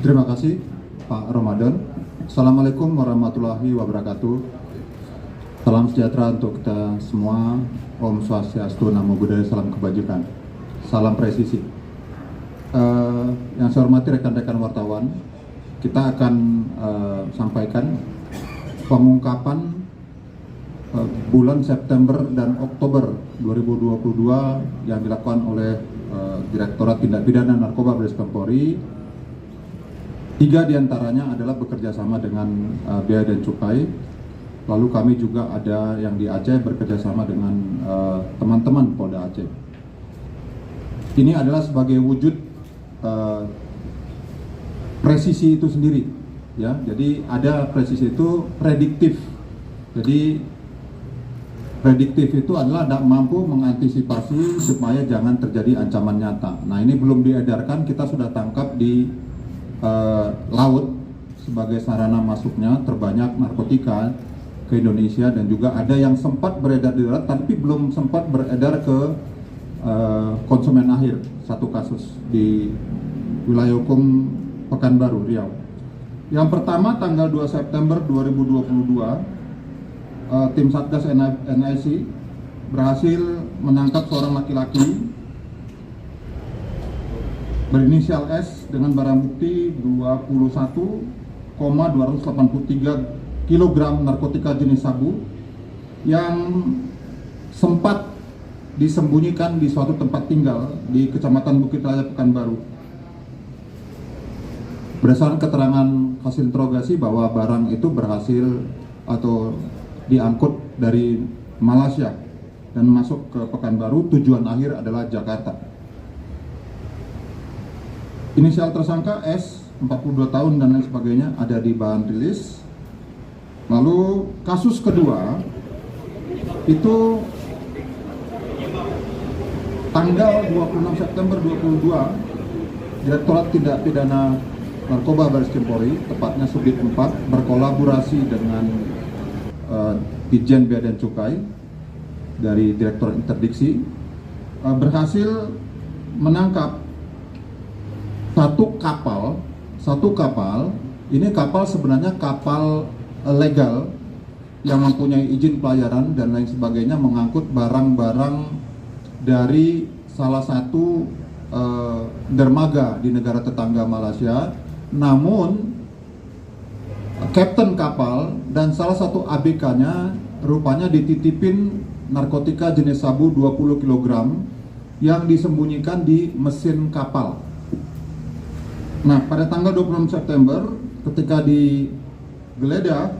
Terima kasih Pak Ramadan. Assalamualaikum warahmatullahi wabarakatuh. Salam sejahtera untuk kita semua. Om Swastiastu, Namo Buddhaya, salam kebajikan. Salam presisi. Yang saya hormati rekan-rekan wartawan, kita akan sampaikan pengungkapan bulan September dan Oktober 2022 yang dilakukan oleh Direktorat Tindak Pidana Narkoba Baris Krim Polri. 3 diantaranya adalah bekerja sama dengan Bea dan Cukai. Lalu kami juga ada yang di Aceh bekerja sama dengan teman-teman Polda Aceh. Ini adalah sebagai wujud presisi itu sendiri, ya. Jadi ada presisi itu prediktif. Jadi prediktif itu adalah mampu mengantisipasi supaya jangan terjadi ancaman nyata. Nah, ini belum diedarkan, kita sudah tangkap di laut sebagai sarana masuknya terbanyak narkotika ke Indonesia, dan juga ada yang sempat beredar di darat tapi belum sempat beredar ke konsumen akhir. Satu kasus di wilayah hukum Pekanbaru, Riau. Yang pertama tanggal 2 September 2022, tim Satgas NIC berhasil menangkap seorang laki-laki berinisial S dengan barang bukti 21,283 kg narkotika jenis sabu yang sempat disembunyikan di suatu tempat tinggal di Kecamatan Bukit Raya Pekanbaru. Berdasarkan keterangan hasil interogasi bahwa barang itu berhasil atau diangkut dari Malaysia dan masuk ke Pekanbaru, tujuan akhir adalah Jakarta. Inisial tersangka S, 42 tahun dan lain sebagainya, ada di bahan rilis. Lalu kasus kedua itu tanggal 26 September 2022, Direktorat Tindak Pidana Narkoba Baris Krim Polri, tepatnya Subdit 4, berkolaborasi dengan Ditjen Bea dan Cukai dari Direktorat Interdiksi, berhasil menangkap satu kapal. Ini kapal sebenarnya kapal legal yang mempunyai izin pelayaran dan lain sebagainya, mengangkut barang-barang dari salah satu dermaga di negara tetangga Malaysia. Namun kapten kapal dan salah satu ABK-nya rupanya dititipin narkotika jenis sabu 20 kg yang disembunyikan di mesin kapal. Nah, pada tanggal 26 September ketika digeledah,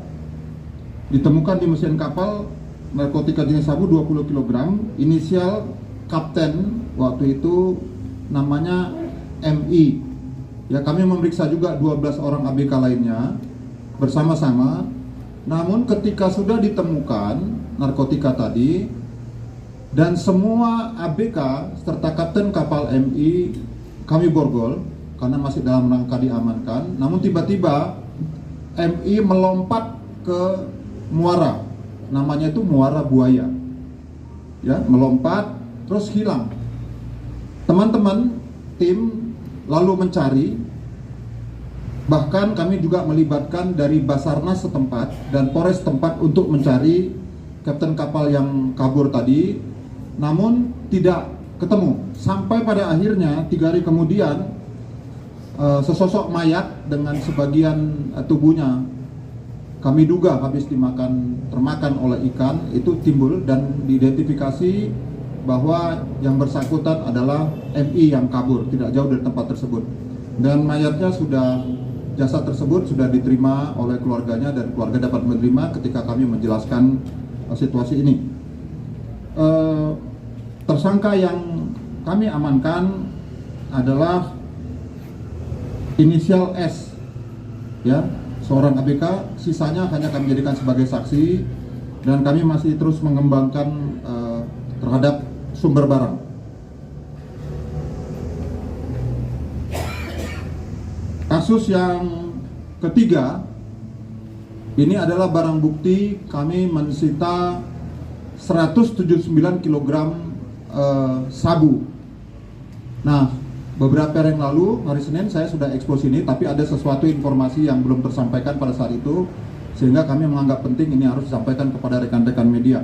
ditemukan di mesin kapal narkotika jenis sabu 20 kg, inisial kapten waktu itu namanya MI. Ya, kami memeriksa juga 12 orang ABK lainnya bersama-sama. Namun ketika sudah ditemukan narkotika tadi dan semua ABK serta kapten kapal MI kami borgol karena masih dalam rangka diamankan. Namun tiba-tiba MI melompat ke muara, namanya itu muara buaya, ya, melompat terus hilang. Teman-teman tim lalu mencari, bahkan kami juga melibatkan dari Basarnas setempat dan Polres setempat untuk mencari kapten kapal yang kabur tadi, namun tidak ketemu. Sampai pada akhirnya 3 hari kemudian sesosok mayat dengan sebagian tubuhnya kami duga habis termakan oleh ikan itu timbul, dan diidentifikasi bahwa yang bersangkutan adalah MI yang kabur tidak jauh dari tempat tersebut, dan mayatnya jasad tersebut sudah diterima oleh keluarganya dan keluarga dapat menerima ketika kami menjelaskan situasi ini. Tersangka yang kami amankan adalah inisial S, ya, seorang ABK. Sisanya hanya kami jadikan sebagai saksi dan kami masih terus mengembangkan terhadap sumber barang. Kasus yang ketiga ini adalah barang bukti, kami mensita 179 kg sabu. Nah, beberapa hari yang lalu, hari Senin saya sudah ekspos ini, tapi ada sesuatu informasi yang belum tersampaikan pada saat itu, sehingga kami menganggap penting ini harus disampaikan kepada rekan-rekan media.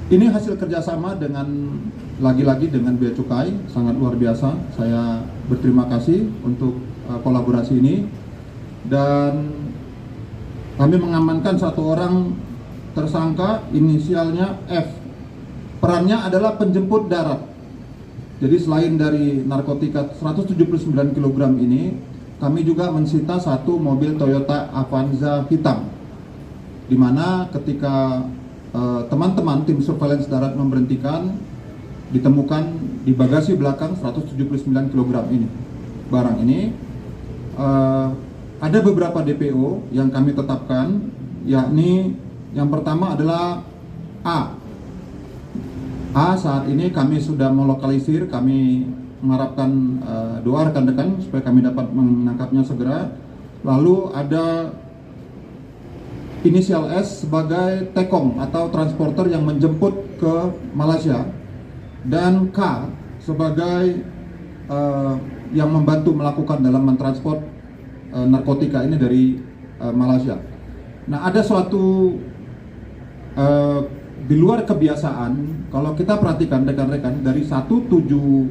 Ini hasil kerjasama dengan lagi-lagi dengan Bea Cukai, sangat luar biasa. Saya berterima kasih untuk kolaborasi ini, dan kami mengamankan satu orang tersangka inisialnya F. Perannya adalah penjemput darat. Jadi selain dari narkotika 179 kg ini, kami juga mensita satu mobil Toyota Avanza hitam, di mana ketika teman-teman tim surveillance darat memberhentikan, ditemukan di bagasi belakang 179 kg ini. Barang ini ada beberapa DPO yang kami tetapkan, yakni yang pertama adalah A. Saat ini kami sudah melokalisir, kami mengharapkan doa rekan-rekan supaya kami dapat menangkapnya segera. Lalu ada inisial S sebagai Tekong atau transporter yang menjemput ke Malaysia, dan K sebagai yang membantu melakukan dalam mentransport narkotika ini dari Malaysia. Nah, ada suatu di luar kebiasaan, kalau kita perhatikan rekan-rekan, dari 179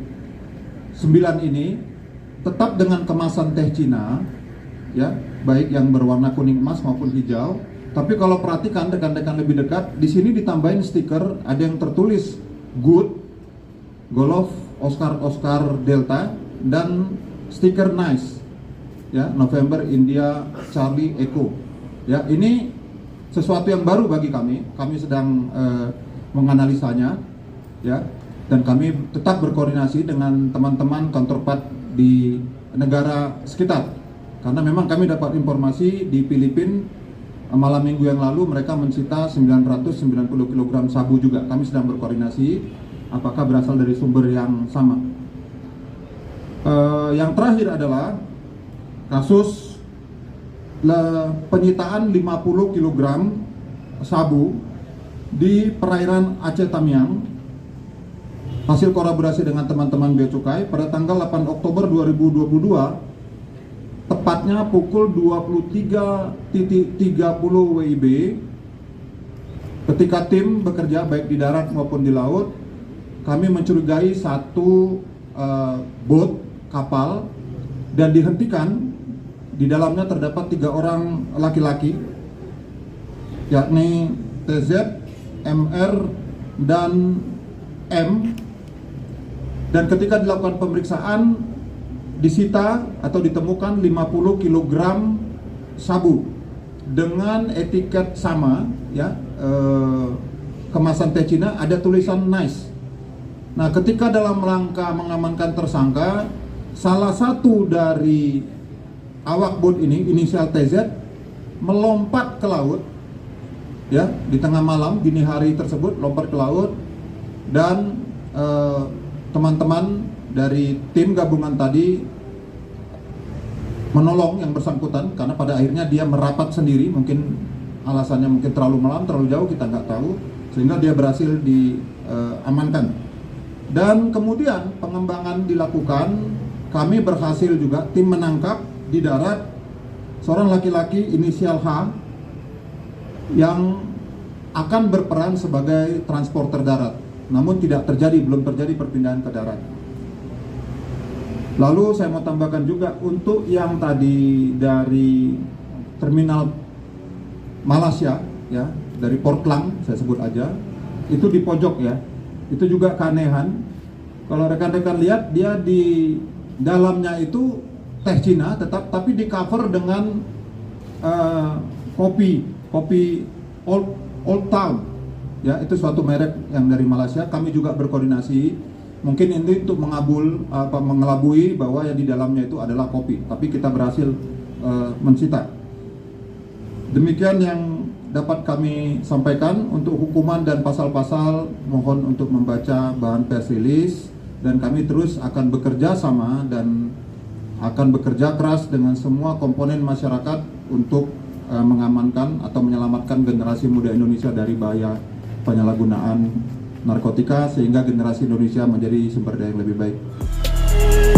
ini tetap dengan kemasan teh Cina, ya, baik yang berwarna kuning emas maupun hijau. Tapi kalau perhatikan rekan-rekan lebih dekat, di sini ditambahin stiker, ada yang tertulis Good, Golf, Oscar Delta, dan stiker Nice, ya, November India Charlie Echo. Ya, ini sesuatu yang baru bagi kami. Kami sedang menganalisanya, ya, dan kami tetap berkoordinasi dengan teman-teman counterpart di negara sekitar. Karena memang kami dapat informasi di Filipina malam minggu yang lalu mereka mensita 990 kg sabu juga. Kami sedang berkoordinasi apakah berasal dari sumber yang sama. Yang terakhir adalah kasus penyitaan 50 kg sabu di perairan Aceh Tamiang, hasil kolaborasi dengan teman-teman Bea Cukai pada tanggal 8 Oktober 2022, tepatnya pukul 23.30 WIB, ketika tim bekerja baik di darat maupun di laut, kami mencurigai satu boat, kapal, dan dihentikan. Di dalamnya terdapat 3 orang laki-laki, yakni TZ, MR, dan M. Dan ketika dilakukan pemeriksaan, disita atau ditemukan 50 kg sabu dengan etiket sama, ya, kemasan teh Cina, ada tulisan Nice. Nah, ketika dalam rangka mengamankan tersangka, salah satu dari awak boat ini, inisial TZ, melompat ke laut, ya, di tengah malam dini hari tersebut, lompat ke laut, dan teman-teman dari tim gabungan tadi menolong yang bersangkutan, karena pada akhirnya dia merapat sendiri, mungkin alasannya mungkin terlalu malam, terlalu jauh, kita nggak tahu, sehingga dia berhasil diamankan. Dan kemudian pengembangan dilakukan, kami berhasil juga tim menangkap di darat seorang laki-laki inisial H yang akan berperan sebagai transporter darat, namun belum terjadi perpindahan ke darat. Lalu saya mau tambahkan juga untuk yang tadi dari terminal Malaysia, ya, dari Port Klang saya sebut aja, itu di pojok, ya, itu juga keanehan. Kalau rekan-rekan lihat, dia di dalamnya itu teh Cina tapi di cover dengan kopi Old Town, ya, itu suatu merek yang dari Malaysia. Kami juga berkoordinasi, mungkin ini untuk mengelabui bahwa yang di dalamnya itu adalah kopi, tapi kita berhasil mensita. Demikian yang dapat kami sampaikan. Untuk hukuman dan pasal-pasal, mohon untuk membaca bahan press release, dan kami terus akan bekerja sama dan akan bekerja keras dengan semua komponen masyarakat untuk mengamankan atau menyelamatkan generasi muda Indonesia dari bahaya penyalahgunaan narkotika, sehingga generasi Indonesia menjadi sumber daya yang lebih baik. Bye.